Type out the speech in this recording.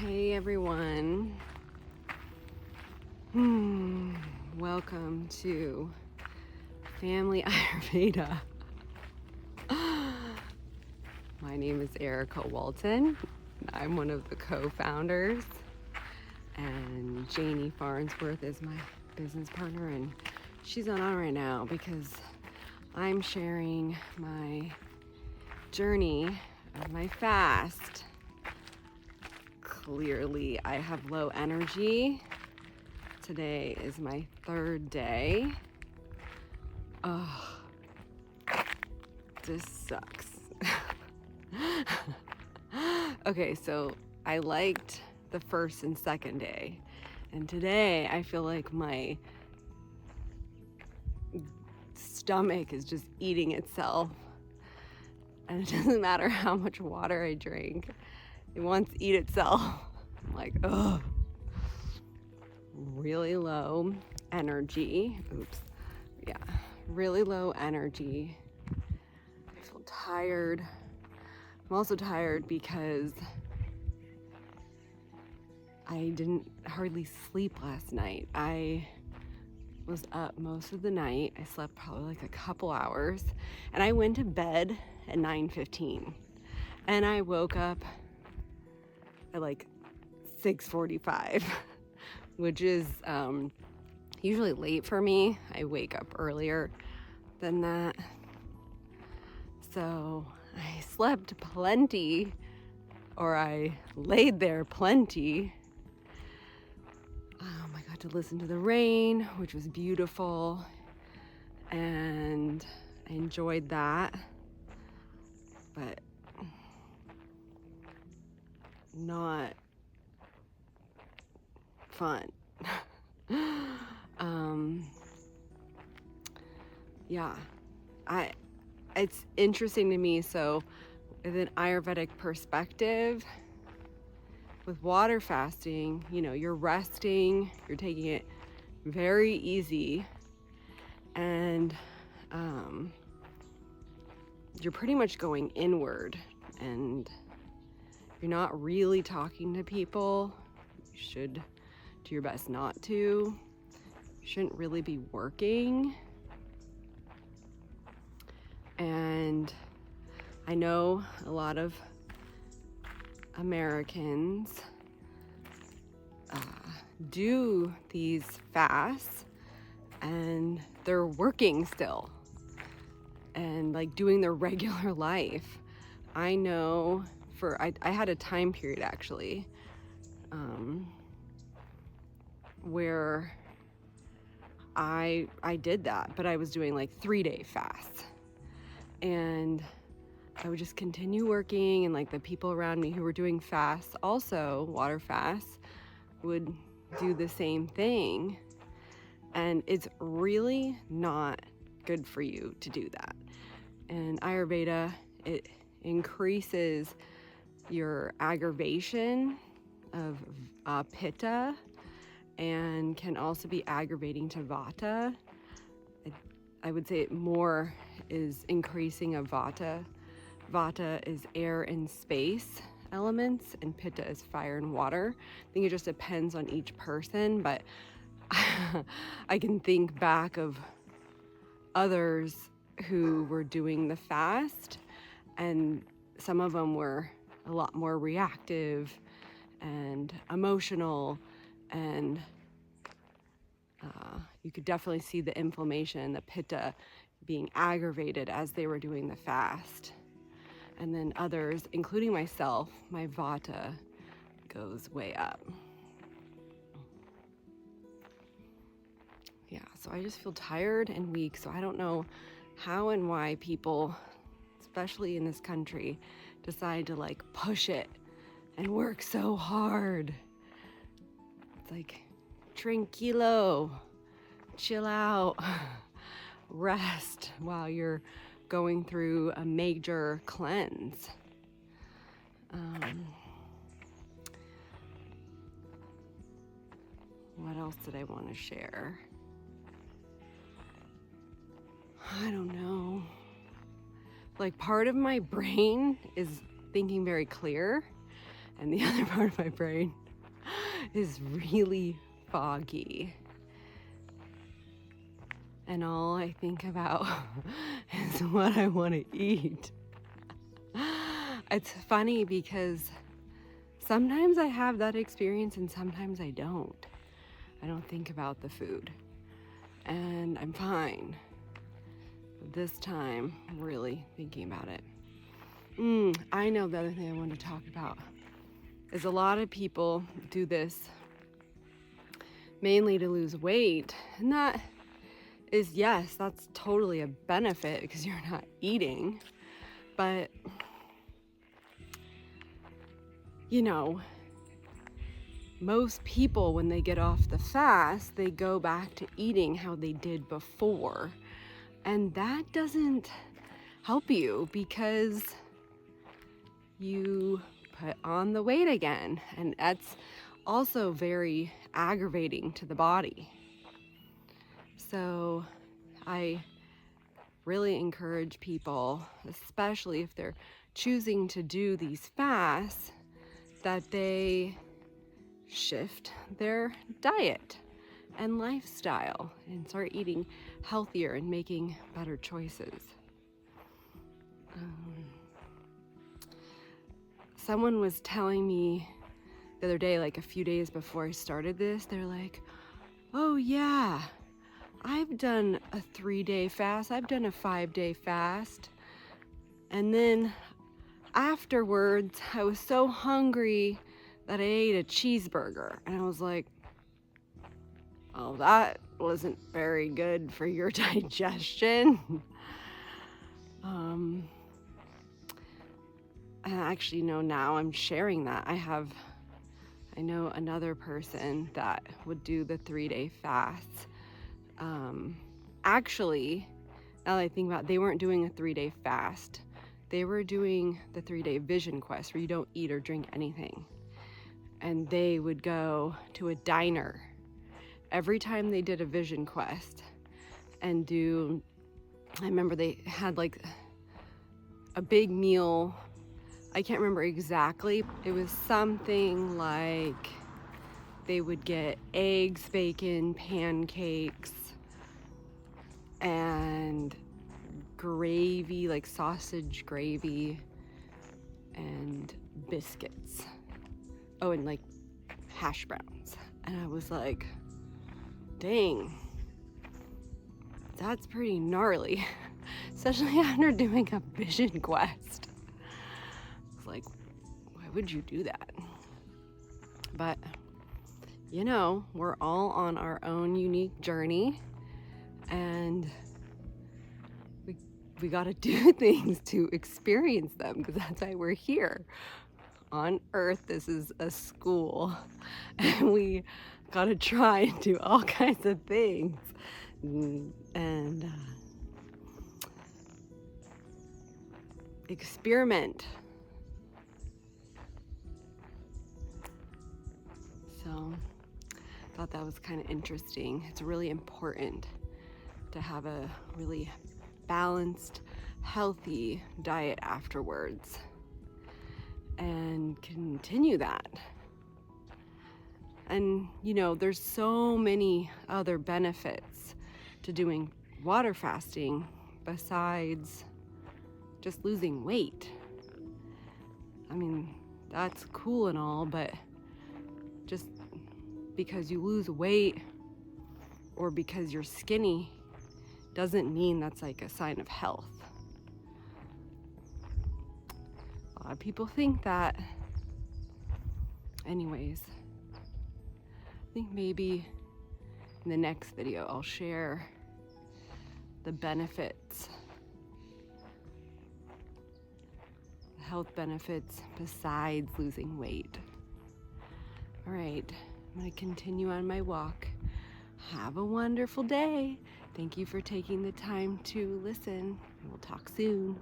Hey everyone. Welcome to Family Ayurveda. My name is Erica Walton. I'm one of the co-founders, and Janie Farnsworth is my business partner, and she's not on right now because I'm sharing my journey of my fast. Clearly, I have low energy. Today is my third day. Oh, this sucks. Okay, so I liked the first and second day, and today I feel like my stomach is just eating itself, and it doesn't matter how much water I drink. It wants to eat itself. I'm like, ugh. Really low energy. Oops. Yeah, really low energy. I feel tired. I'm also tired because I didn't hardly sleep last night. I was up most of the night. I slept probably like a couple hours, and I went to bed at 9:15, and I woke up at like 6:45, which is usually late for me. I wake up earlier than that. So I slept plenty, or I laid there plenty. I got to listen to the rain, which was beautiful, and I enjoyed that, but not fun. Yeah, it's interesting to me. So with an Ayurvedic perspective, with water fasting, you're resting, you're taking it very easy, and you're pretty much going inward, and you're not really talking to people. You should do your best not to. You shouldn't really be working. And I know a lot of Americans do these fasts, and they're working still and like doing their regular life. I know I had a time period actually where I did that, but I was doing like 3-day fasts, and I would just continue working, and like the people around me who were doing fasts, also water fasts, would do the same thing. And it's really not good for you to do that. And Ayurveda, it increases your aggravation of pitta, and can also be aggravating to vata. I would say it more is increasing of vata. Vata is air and space elements, and pitta is fire and water. I think it just depends on each person, but I can think back of others who were doing the fast, and some of them were a lot more reactive and emotional, and you could definitely see the inflammation, the pitta being aggravated as they were doing the fast. And then others, including myself, my vata goes way up. Yeah, so I just feel tired and weak. So I don't know how and why people, especially in this country, decide to like push it and work so hard. It's like, tranquilo, chill out, rest while you're going through a major cleanse. What else did I want to share? I don't know. Like, part of my brain is thinking very clear, and the other part of my brain is really foggy. And all I think about is what I want to eat. It's funny because sometimes I have that experience and sometimes I don't. I don't think about the food. And I'm fine. But this time, I'm really thinking about it. I know the other thing I want to talk about is a lot of people do this mainly to lose weight. And that is, yes, that's totally a benefit because you're not eating. But, you know, most people, when they get off the fast, they go back to eating how they did before. And that doesn't help you because you put on the weight again. And that's also very aggravating to the body. So I really encourage people, especially if they're choosing to do these fasts, that they shift their diet and lifestyle and start eating healthier and making better choices. Someone was telling me the other day, like a few days before I started this, they're like, oh yeah, I've done a 3-day fast, I've done a 5-day fast. And then afterwards, I was so hungry that I ate a cheeseburger. And I was like, oh, that wasn't very good for your digestion. I actually know now I'm sharing that. I know another person that would do the 3-day fasts. Actually, now that I think about it, they weren't doing a 3-day fast. They were doing the 3-day vision quest where you don't eat or drink anything. And they would go to a diner every time they did a vision quest and I remember they had like a big meal. I can't remember exactly. It was something like they would get eggs, bacon, pancakes, and gravy, like sausage gravy, and biscuits. Oh, and like hash browns. And I was like, dang, that's pretty gnarly, especially after doing a vision quest. It's like, why would you do that? But, you know, we're all on our own unique journey, and we got to do things to experience them, because that's why we're here. On Earth, this is a school, and we got to try and do all kinds of things. And experiment. So I thought that was kind of interesting. It's really important to have a really balanced, healthy diet afterwards and continue that. And you know, there's so many other benefits to doing water fasting besides just losing weight. I mean, that's cool and all, but just because you lose weight or because you're skinny doesn't mean that's like a sign of health. A lot of people think that. Anyways, I think maybe in the next video I'll share the benefits, the health benefits besides losing weight. All right, I'm going to continue on my walk. Have a wonderful day. Thank you for taking the time to listen. We'll talk soon.